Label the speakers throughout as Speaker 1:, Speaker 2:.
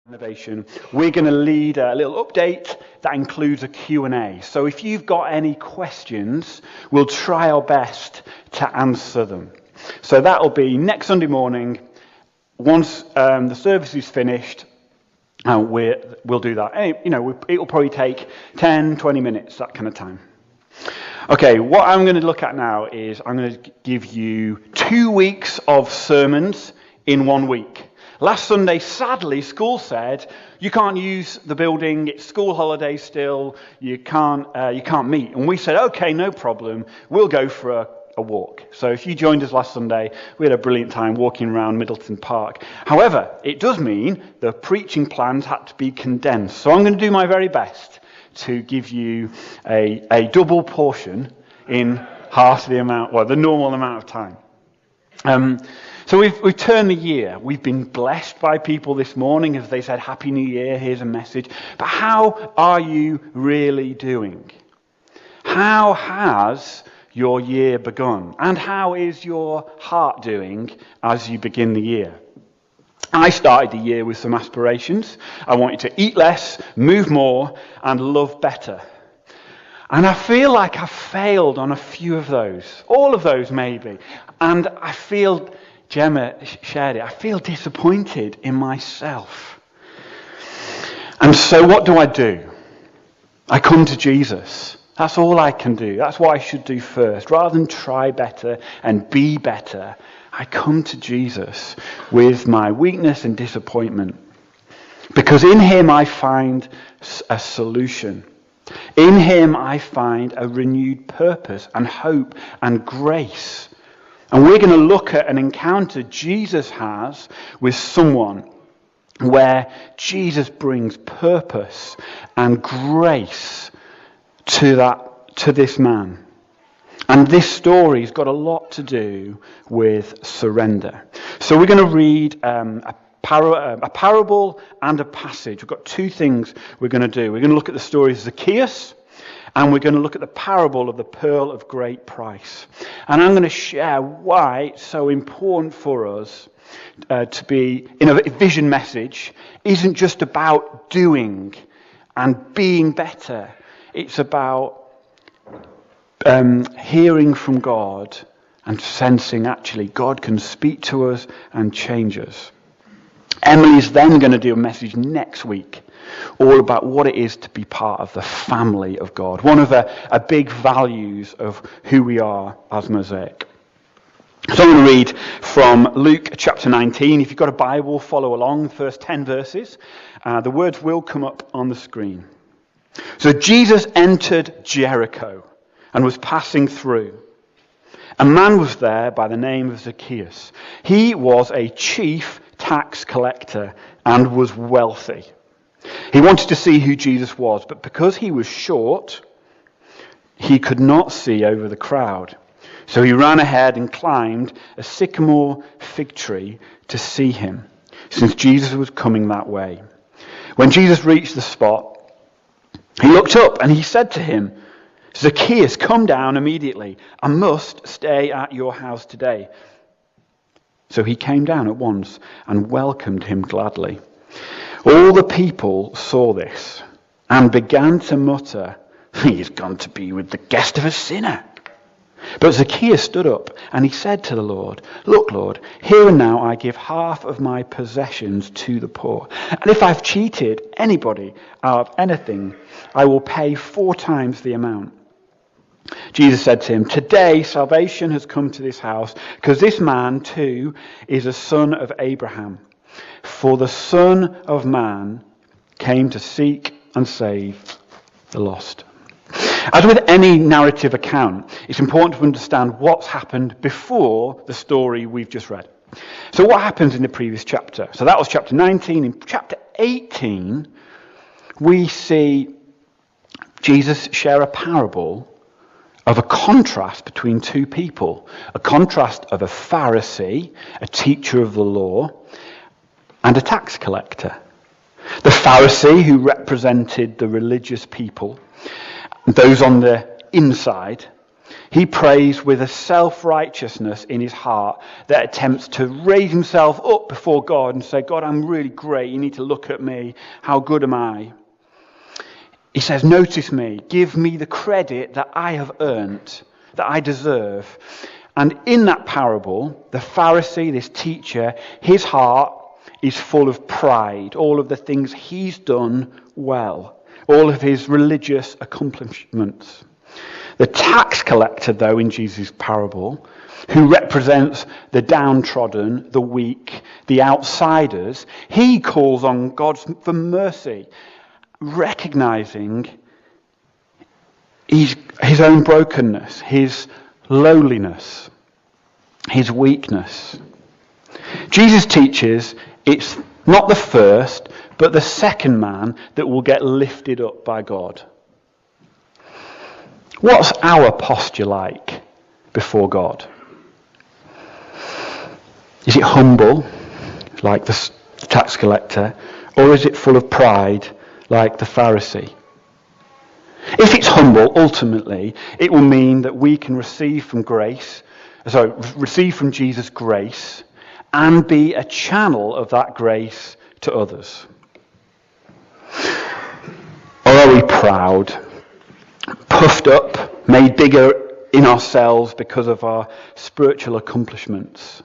Speaker 1: Innovation, we're going to lead a little update that includes a Q&A. So if you've got any questions, we'll try our best to answer them. So that'll be next Sunday morning. Once the service is finished, we'll do that. It'll probably take 10, 20 minutes, that kind of time. Okay, what I'm going to look at now is I'm going to give you 2 weeks of sermons in 1 week. Last Sunday, sadly, school said, you can't use the building, it's school holidays still, you can't meet. And we said, okay, no problem, we'll go for a walk. So if you joined us last Sunday, we had a brilliant time walking around Middleton Park. However, it does mean the preaching plans had to be condensed. So I'm going to do my very best to give you a double portion in half the normal amount of time. So we've turned the year. We've been blessed by people this morning as they said, Happy New Year, here's a message. But how are you really doing? How has your year begun? And how is your heart doing as you begin the year? I started the year with some aspirations. I wanted to eat less, move more, and love better. And I feel like I failed on a few of those. All of those, maybe. And I feel... Gemma shared it. I feel disappointed in myself. And so what do? I come to Jesus. That's all I can do. That's what I should do first. Rather than try better and be better, I come to Jesus with my weakness and disappointment. Because in him I find a solution. In him I find a renewed purpose and hope and grace. And we're going to look at an encounter Jesus has with someone where Jesus brings purpose and grace to this man. And this story's got a lot to do with surrender. So we're going to read a parable and a passage. We've got 2 things we're going to do. We're going to look at the story of Zacchaeus, and we're going to look at the parable of the pearl of great price. And I'm going to share why it's so important for us to be in a vision message. Isn't just about doing and being better. It's about hearing from God and sensing actually God can speak to us and change us. Emily's then going to do a message next week all about what it is to be part of the family of God. One of the big values of who we are as Mosaic. So I'm going to read from Luke chapter 19. If you've got a Bible, follow along, the first 10 verses. The words will come up on the screen. So Jesus entered Jericho and was passing through. A man was there by the name of Zacchaeus. He was a chief tax collector and was wealthy. He wanted to see who Jesus was, but because he was short, he could not see over the crowd. So he ran ahead and climbed a sycamore fig tree to see him, since Jesus was coming that way. When Jesus reached the spot, he looked up and he said to him, Zacchaeus, come down immediately. I must stay at your house today. So he came down at once and welcomed him gladly. All the people saw this and began to mutter, he's gone to be with the guest of a sinner. But Zacchaeus stood up and he said to the Lord, look, Lord, here and now I give half of my possessions to the poor. And if I've cheated anybody out of anything, I will pay 4 times the amount. Jesus said to him, today salvation has come to this house, because this man too is a son of Abraham. For the Son of Man came to seek and save the lost. As with any narrative account, it's important to understand what's happened before the story we've just read. So what happens in the previous chapter? So that was chapter 19. In chapter 18, we see Jesus share a parable of a contrast between 2 people. A contrast of a Pharisee, a teacher of the law, and a tax collector. The Pharisee, who represented the religious people, those on the inside, He prays with a self-righteousness in his heart that attempts to raise himself up before God and say, God, I'm really great. You need to look at me. How good am I? He says, notice me. Give me the credit that I have earned, that I deserve. And in that parable, the Pharisee, this teacher, his heart is full of pride. All of the things he's done well. All of his religious accomplishments. The tax collector, though, in Jesus' parable, who represents the downtrodden, the weak, the outsiders, he calls on God for mercy, recognizing his own brokenness, his lowliness, his weakness. Jesus teaches it's not the first, but the second man that will get lifted up by God. What's our posture like before God? Is it humble, like the tax collector, or is it full of pride, like the Pharisee? If it's humble, ultimately, it will mean that we can receive from Jesus grace, and be a channel of that grace to others. Or are we proud? Puffed up, made bigger in ourselves because of our spiritual accomplishments.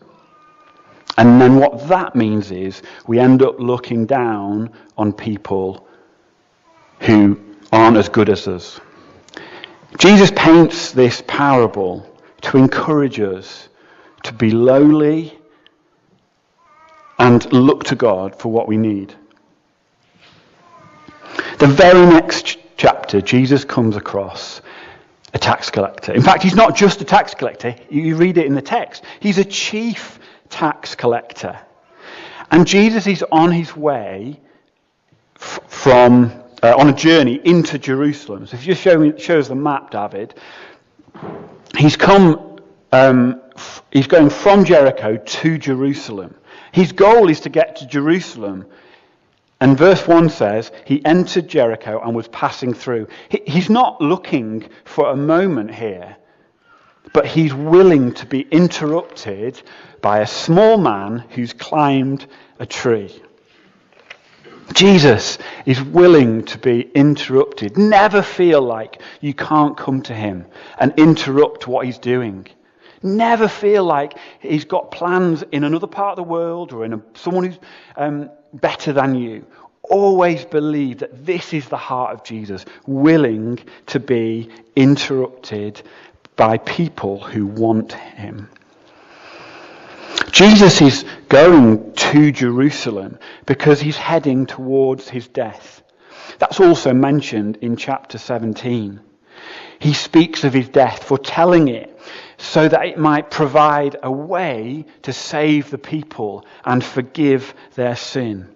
Speaker 1: And then what that means is we end up looking down on people who aren't as good as us. Jesus paints this parable to encourage us to be lowly and look to God for what we need. The very next chapter, Jesus comes across a tax collector. In fact, he's not just a tax collector. You read it in the text. He's a chief tax collector. And Jesus is on his way on a journey into Jerusalem. So if you show us the map, David, he's going from Jericho to Jerusalem. His goal is to get to Jerusalem. And verse 1 says, he entered Jericho and was passing through. He's not looking for a moment here, but he's willing to be interrupted by a small man who's climbed a tree. Jesus is willing to be interrupted. Never feel like you can't come to him and interrupt what he's doing. Never feel like he's got plans in another part of the world or in someone who's better than you. Always believe that this is the heart of Jesus, willing to be interrupted by people who want him. Jesus is going to Jerusalem because he's heading towards his death. That's also mentioned in chapter 17. He speaks of his death, foretelling it, so that it might provide a way to save the people and forgive their sin.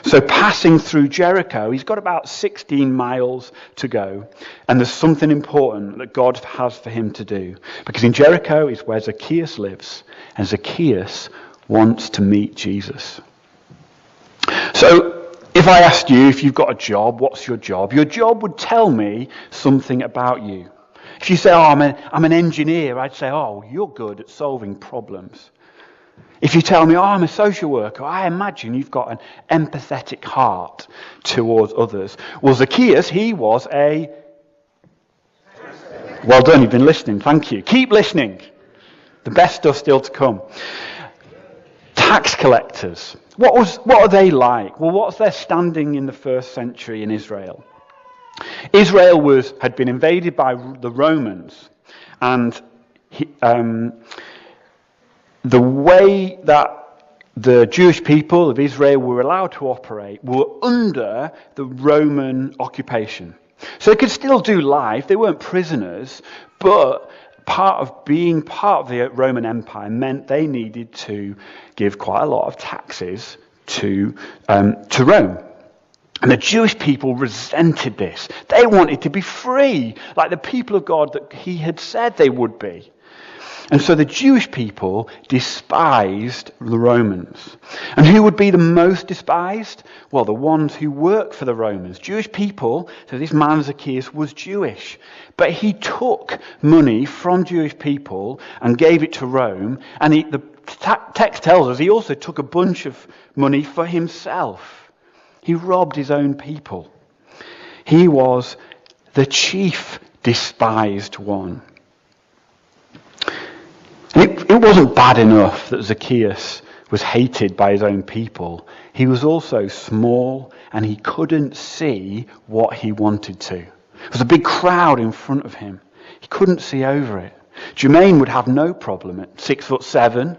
Speaker 1: So passing through Jericho, he's got about 16 miles to go. And there's something important that God has for him to do. Because in Jericho is where Zacchaeus lives. And Zacchaeus wants to meet Jesus. So if I asked you if you've got a job, what's your job? Your job would tell me something about you. If you say, I'm an engineer, I'd say, you're good at solving problems. If you tell me, I'm a social worker, I imagine you've got an empathetic heart towards others. Well, Zacchaeus, he was a... Well done, you've been listening, thank you. Keep listening. The best stuff's still to come. Tax collectors. What are they like? Well, what's their standing in the first century in Israel? Israel had been invaded by the Romans, and the way that the Jewish people of Israel were allowed to operate were under the Roman occupation. So they could still do life. They weren't prisoners, but being part of the Roman Empire meant they needed to give quite a lot of taxes to Rome. And the Jewish people resented this. They wanted to be free, like the people of God that he had said they would be. And so the Jewish people despised the Romans. And who would be the most despised? Well, the ones who work for the Romans. Jewish people, so this man Zacchaeus was Jewish. But he took money from Jewish people and gave it to Rome. And the text tells us he also took a bunch of money for himself. He robbed his own people. He was the chief despised one. It wasn't bad enough that Zacchaeus was hated by his own people. He was also small and he couldn't see what he wanted to. There was a big crowd in front of him. He couldn't see over it. Jermaine would have no problem at 6'7".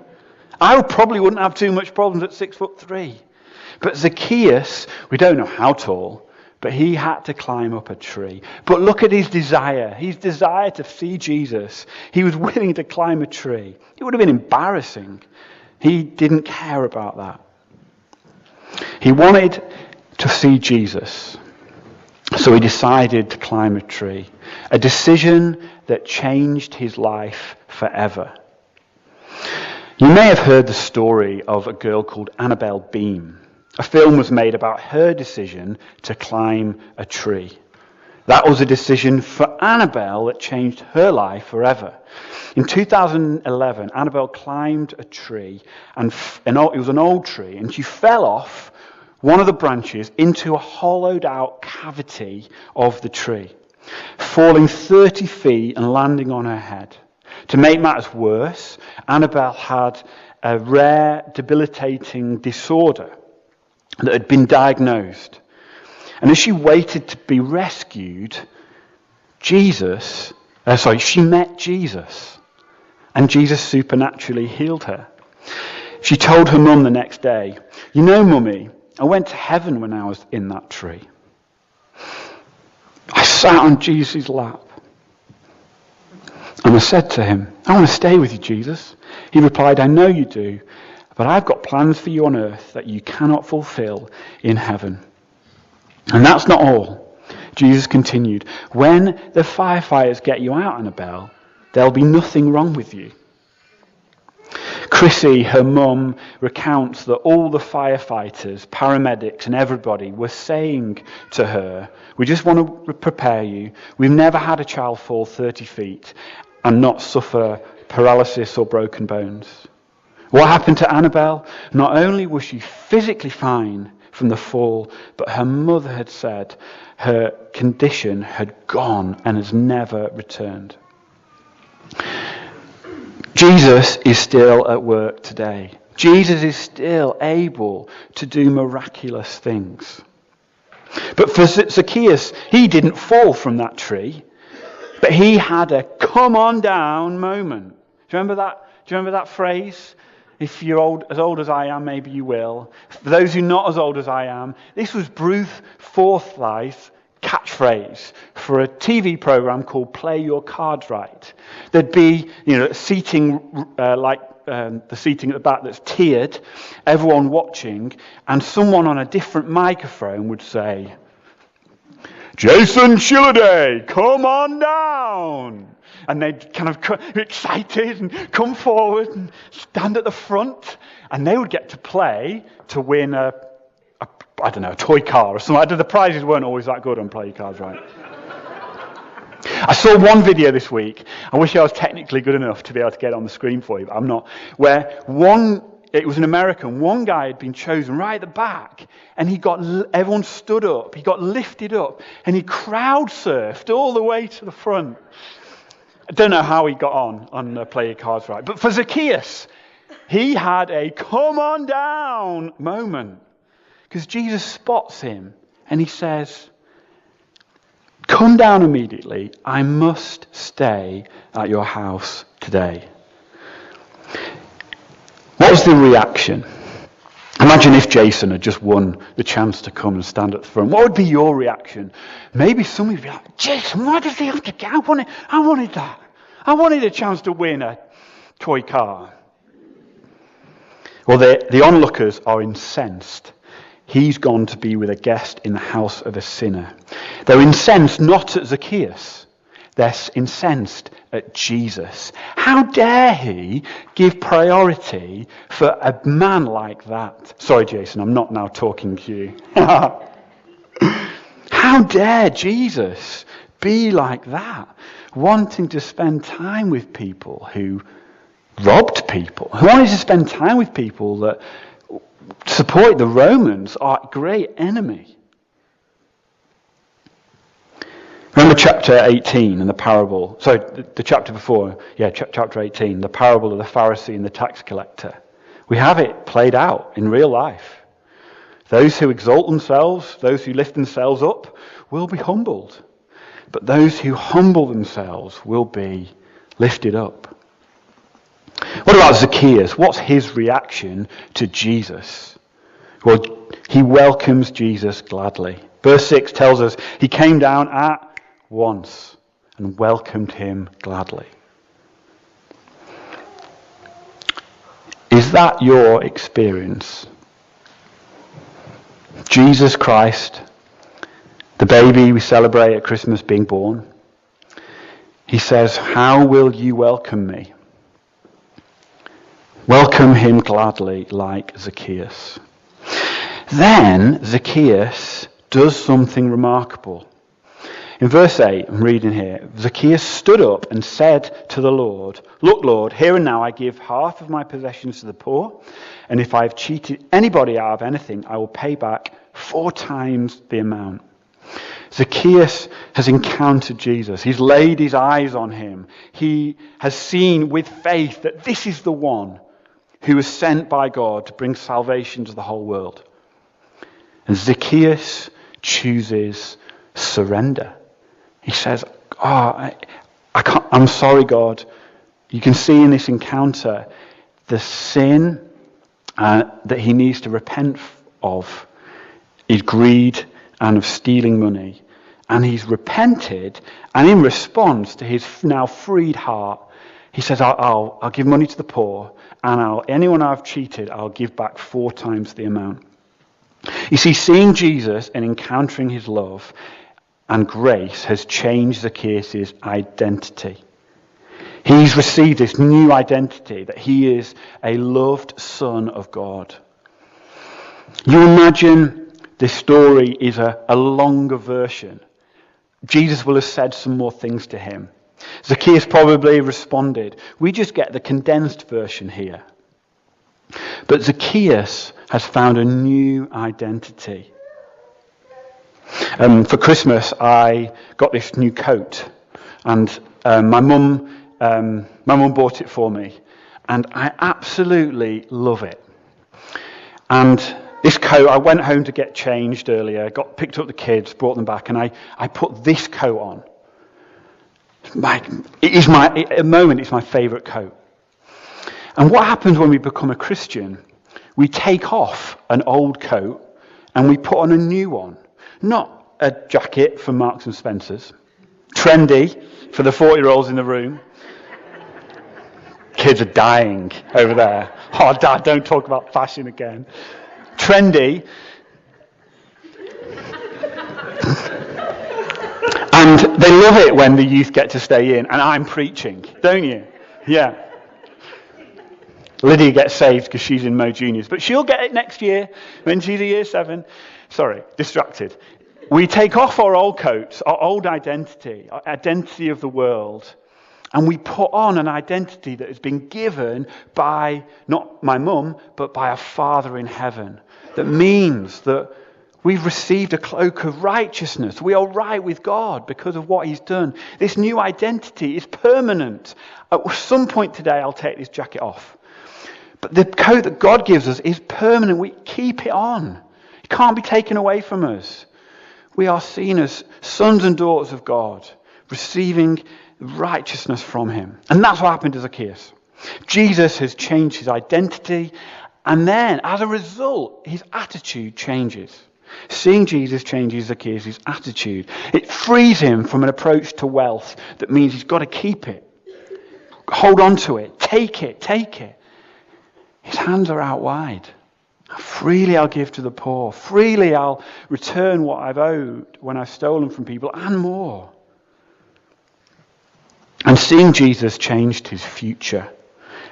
Speaker 1: I probably wouldn't have too much problems at 6'3". But Zacchaeus, we don't know how tall, but he had to climb up a tree. But look at his desire to see Jesus. He was willing to climb a tree. It would have been embarrassing. He didn't care about that. He wanted to see Jesus. So he decided to climb a tree. A decision that changed his life forever. You may have heard the story of a girl called Annabel Beam. A film was made about her decision to climb a tree. That was a decision for Annabel that changed her life forever. In 2011, Annabel climbed a tree, and it was an old tree, and she fell off one of the branches into a hollowed out cavity of the tree, falling 30 feet and landing on her head. To make matters worse, Annabel had a rare, debilitating disorder that had been diagnosed. And as she waited to be rescued, she met Jesus. And Jesus supernaturally healed her. She told her mum the next day, "You know, Mummy, I went to heaven when I was in that tree. I sat on Jesus' lap. And I said to him, 'I want to stay with you, Jesus.' He replied, 'I know you do, but I've got plans for you on earth that you cannot fulfill in heaven.' And that's not all." Jesus continued, "When the firefighters get you out, Annabelle, there'll be nothing wrong with you." Chrissy, her mum, recounts that all the firefighters, paramedics and everybody were saying to her, "We just want to prepare you. We've never had a child fall 30 feet and not suffer paralysis or broken bones." What happened to Annabelle? Not only was she physically fine from the fall, but her mother had said her condition had gone and has never returned. Jesus is still at work today. Jesus is still able to do miraculous things. But for Zacchaeus, he didn't fall from that tree, but he had a come on down moment. Do you remember that? Do you remember that phrase? If you're as old as I am, maybe you will. For those who are not as old as I am, this was Bruce Forsyth's catchphrase for a TV program called Play Your Cards Right. There'd be, seating the seating at the back that's tiered, everyone watching, and someone on a different microphone would say, "Jason Shilliday, come on down." And they'd kind of be excited and come forward and stand at the front, and they would get to play to win a toy car or something. The prizes weren't always that good on Play Your Cards Right. I saw one video this week. I wish I was technically good enough to be able to get it on the screen for you, but I'm not. Where it was an American, one guy had been chosen right at the back, and everyone stood up, he got lifted up, and he crowd surfed all the way to the front. I don't know how he got on Play Your Cards Right. But for Zacchaeus, he had a come on down moment. Because Jesus spots him and he says, "Come down immediately. I must stay at your house today." What was the reaction? Imagine if Jason had just won the chance to come and stand at the front. What would be your reaction? Maybe somebody would be like, "Jason, why does he have to get? I wanted that. I wanted a chance to win a toy car." Well, the onlookers are incensed. He's gone to be with a guest in the house of a sinner. They're incensed not at Zacchaeus. They're incensed at Jesus. How dare he give priority for a man like that? Sorry, Jason, I'm not now talking to you. How dare Jesus be like that? Wanting to spend time with people who robbed people. Who wanted to spend time with people that support the Romans, our great enemy. Remember chapter 18 and the parable, the chapter before, chapter 18, the parable of the Pharisee and the tax collector. We have it played out in real life. Those who exalt themselves, those who lift themselves up, will be humbled. But those who humble themselves will be lifted up. What about Zacchaeus? What's his reaction to Jesus? Well, he welcomes Jesus gladly. Verse 6 tells us he came down at once and welcomed him gladly. Is that your experience? Jesus Christ, the baby we celebrate at Christmas being born, he says, how will you welcome me? Welcome him gladly like Zacchaeus. Then Zacchaeus does something remarkable. In verse 8, I'm reading here, Zacchaeus stood up and said to the Lord, look, Lord, here and now I give half of my possessions to the poor, and if I've cheated anybody out of anything, I will pay back 4 times the amount. Zacchaeus has encountered Jesus. He's laid his eyes on him. He has seen with faith that this is the one who was sent by God to bring salvation to the whole world. And Zacchaeus chooses surrender. He says, I'm sorry, God. You can see in this encounter the sin that he needs to repent of is greed and of stealing money. And he's repented, and in response to his now freed heart, he says, I'll give money to the poor, and anyone I've cheated, I'll give back 4 times the amount. You see, seeing Jesus and encountering his love and grace has changed Zacchaeus' identity. He's received this new identity that he is a loved son of God. You imagine this story is a longer version. Jesus will have said some more things to him. Zacchaeus probably responded. We just get the condensed version here. But Zacchaeus has found a new identity. For Christmas, I got this new coat, and my mum bought it for me, and I absolutely love it. And this coat, I went home to get changed earlier, picked up the kids, brought them back, and I put this coat on. At the moment, it's my favourite coat. And what happens when we become a Christian? We take off an old coat and we put on a new one. Not a jacket from Marks and Spencer's. Trendy for the 40-year-olds in the room. Kids are dying over there. Oh, Dad, don't talk about fashion again. Trendy. And they love it when the youth get to stay in and I'm preaching, don't you? Yeah. Lydia gets saved because she's in Mo Juniors, but she'll get it next year when she's a year 7. Sorry, distracted. We take off our old coats, our old identity, our identity of the world, and we put on an identity that has been given by, not my mum, but by a Father in heaven. That means that we've received a cloak of righteousness. We are right with God because of what he's done. This new identity is permanent. At some point today, I'll take this jacket off. But the coat that God gives us is permanent. We keep it on. It can't be taken away from us. We are seen as sons and daughters of God, receiving righteousness from him. And that's what happened to Zacchaeus. Jesus has changed his identity, and then, as a result, his attitude changes. Seeing Jesus changes Zacchaeus' attitude. It frees him from an approach to wealth that means he's got to keep it. Hold on to it. Take it. Take it. His hands are out wide. Freely I'll give to the poor. Freely I'll return what I've owed when I've stolen from people, and more. And seeing Jesus changed his future.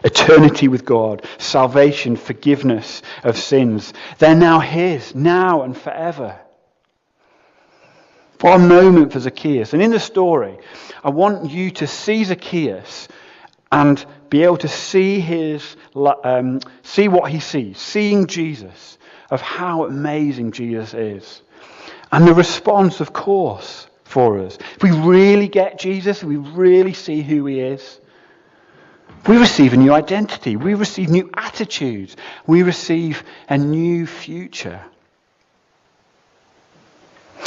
Speaker 1: Eternity with God, salvation, forgiveness of sins. They're now his, now and forever. What a moment for Zacchaeus. And in the story, I want you to see Zacchaeus and be able to see see what he sees, seeing Jesus, of how amazing Jesus is. And the response, of course, for us. If we really get Jesus, if we really see who he is, we receive a new identity. We receive new attitudes. We receive a new future.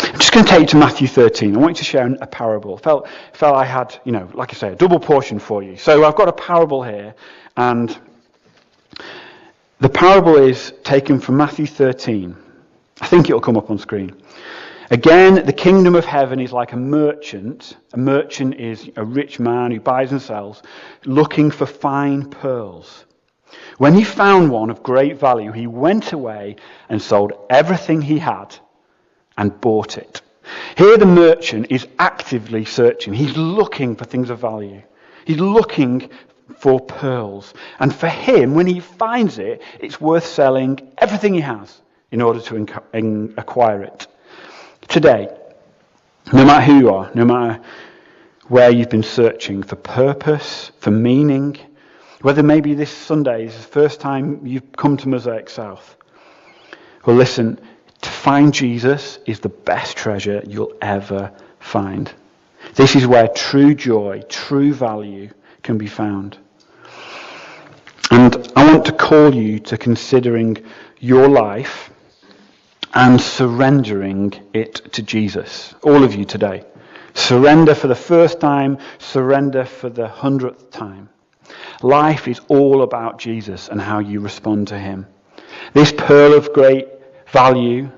Speaker 1: I'm just going to take you to Matthew 13. I want you to share a parable. Felt I had, like I say, a double portion for you. So I've got a parable here, and the parable is taken from Matthew 13. I think it'll come up on screen. Again, the kingdom of heaven is like a merchant. A merchant is a rich man who buys and sells, looking for fine pearls. When he found one of great value, he went away and sold everything he had and bought it. Here the merchant is actively searching. He's looking for things of value. He's looking for pearls. And for him, when he finds it, it's worth selling everything he has in order to acquire it. Today, no matter who you are, no matter where you've been searching for purpose, for meaning, whether maybe this Sunday is the first time you've come to Mosaic South, well, listen, to find Jesus is the best treasure you'll ever find. This is where true joy, true value can be found. And I want to call you to considering your life and surrendering it to Jesus. All of you today. Surrender for the first time, surrender for the 100th time. Life is all about Jesus and how you respond to him. This pearl of great value,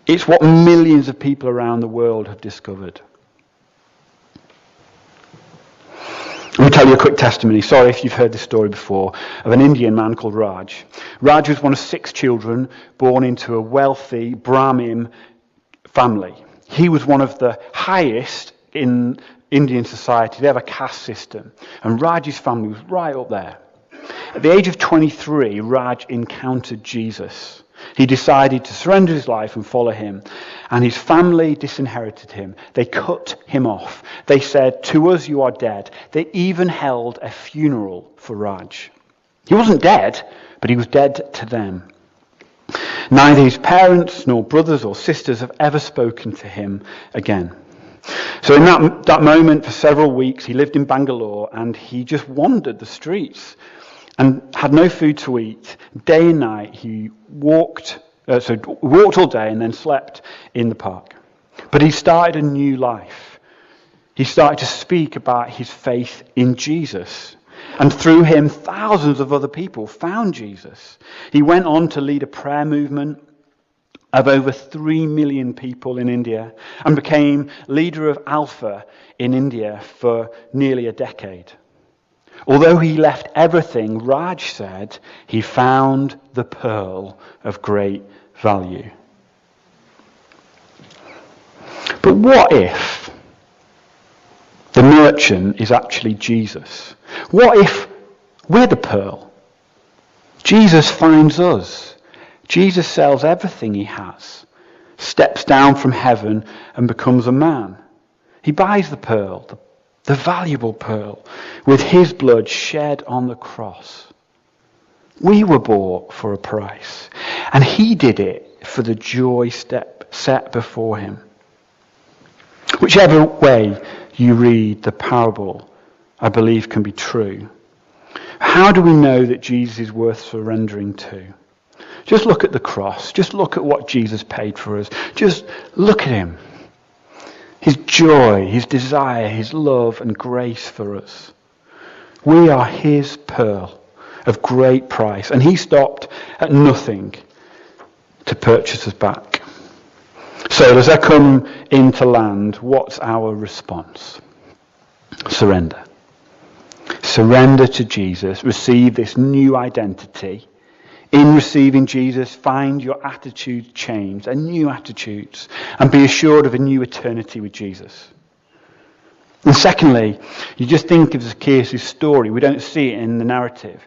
Speaker 1: it's what millions of people around the world have discovered. Let me tell you a quick testimony. Sorry if you've heard this story before, of an Indian man called Raj. Raj was one of 6 children born into a wealthy Brahmin family. He was one of the highest in Indian society. They have a caste system. And Raj's family was right up there. At the age of 23, Raj encountered Jesus. He decided to surrender his life and follow him. And his family disinherited him. They cut him off. They said, "To us you are dead." They even held a funeral for Raj. He wasn't dead, but he was dead to them. Neither his parents nor brothers or sisters have ever spoken to him again. So in that moment, for several weeks, he lived in Bangalore and he just wandered the streets and had no food to eat. Day and night, he walked all day and then slept in the park. But he started a new life. He started to speak about his faith in Jesus. And through him, thousands of other people found Jesus. He went on to lead a prayer movement of over 3 million people in India and became leader of Alpha in India for nearly a decade. Although he left everything, Raj said he found the pearl of great value. But what if the merchant is actually Jesus? What if we're the pearl? Jesus finds us. Jesus sells everything he has, steps down from heaven and becomes a man. He buys the pearl, the valuable pearl, with his blood shed on the cross. We were bought for a price, and he did it for the joy set before him. Whichever way you read the parable, I believe can be true. How do we know that Jesus is worth surrendering to? Just look at the cross. Just look at what Jesus paid for us. Just look at him. His joy, his desire, his love and grace for us. We are his pearl of great price. And he stopped at nothing to purchase us back. So as I come into land, what's our response? Surrender. Surrender to Jesus. Receive this new identity. In receiving Jesus, find your attitude changed, a new attitudes, and be assured of a new eternity with Jesus. And secondly, you just think of Zacchaeus' story. We don't see it in the narrative.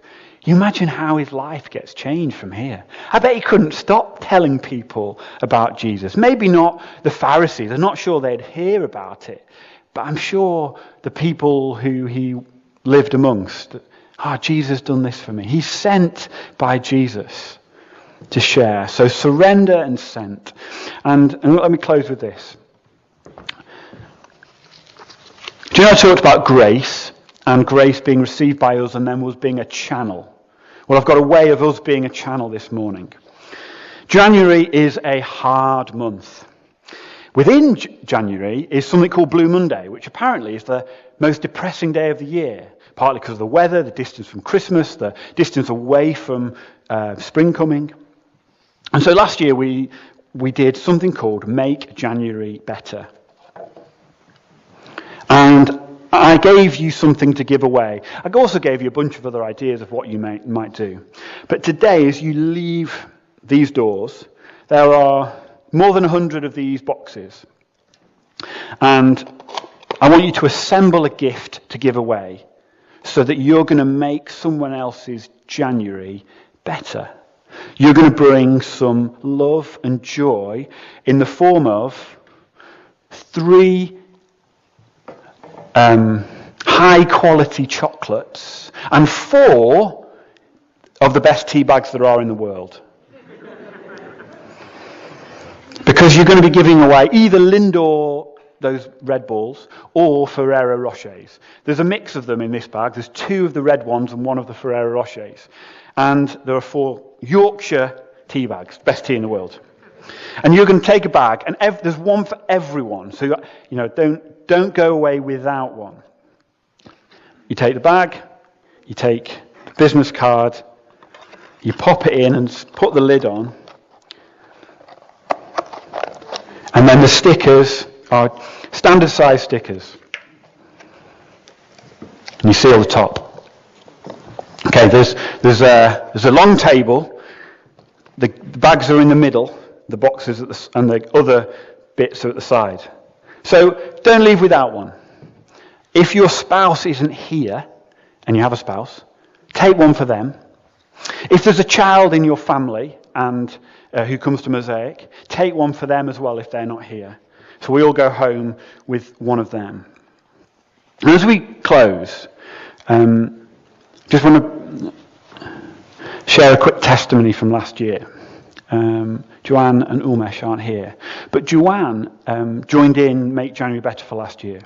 Speaker 1: You imagine how his life gets changed from here. I bet he couldn't stop telling people about Jesus. Maybe not the Pharisees. I'm not sure they'd hear about it. But I'm sure the people who he lived amongst, Jesus done this for me. He's sent by Jesus to share. So surrender and sent. And let me close with this. Do you know I talked about grace, and grace being received by us and then us being a channel? Well, I've got a way of us being a channel this morning. January is a hard month. Within January is something called Blue Monday, which apparently is the most depressing day of the year, partly because of the weather, the distance from Christmas, the distance away from spring coming. And so last year we did something called Make January Better. And I gave you something to give away. I also gave you a bunch of other ideas of what you might do. But today, as you leave these doors, there are more than 100 of these boxes. And I want you to assemble a gift to give away so that you're going to make someone else's January better. You're going to bring some love and joy in the form of 3 high-quality chocolates and 4 of the best tea bags there are in the world. Because you're going to be giving away either Lindor, those Red Balls, or Ferrero Rochers. There's a mix of them in this bag. There's 2 of the red ones and 1 of the Ferrero Rochers. And there are 4 Yorkshire tea bags, best tea in the world. And you're going to take a bag, and there's one for everyone. So don't go away without one. You take the bag, you take the business card, you pop it in and put the lid on. And then the stickers are standard size stickers. And you seal the top. Okay, there's a long table. The bags are in the middle. The boxes and the other bits are at the side. So don't leave without one. If your spouse isn't here, and you have a spouse, take one for them. If there's a child in your family and who comes to Mosaic, take one for them as well if they're not here. So we all go home with one of them. And as we close, just want to share a quick testimony from last year. Joanne and Umesh aren't here. But Joanne joined in Make January Better for last year.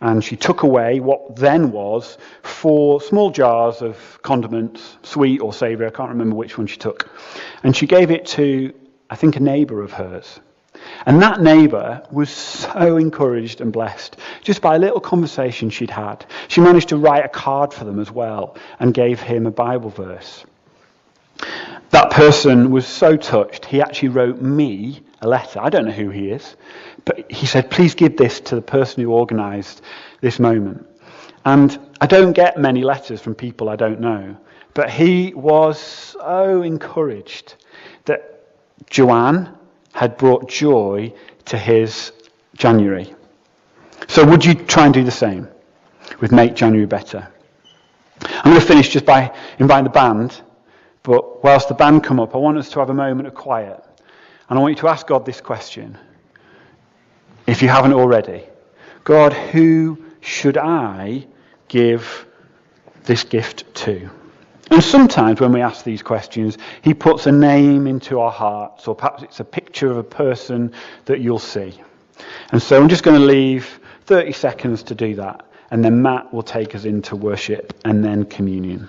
Speaker 1: And she took away what then was 4 small jars of condiments, sweet or savoury, I can't remember which one she took. And she gave it to, I think, a neighbour of hers. And that neighbour was so encouraged and blessed just by a little conversation she'd had. She managed to write a card for them as well and gave him a Bible verse. That person was so touched, he actually wrote me a letter. I don't know who he is, but he said, please give this to the person who organised this moment. And I don't get many letters from people I don't know, but he was so encouraged that Joanne had brought joy to his January. So would you try and do the same with Make January Better? I'm going to finish just by inviting the band. But whilst the band come up, I want us to have a moment of quiet. And I want you to ask God this question, if you haven't already. God, who should I give this gift to? And sometimes when we ask these questions, he puts a name into our hearts, or perhaps it's a picture of a person that you'll see. And so I'm just going to leave 30 seconds to do that. And then Matt will take us into worship and then communion.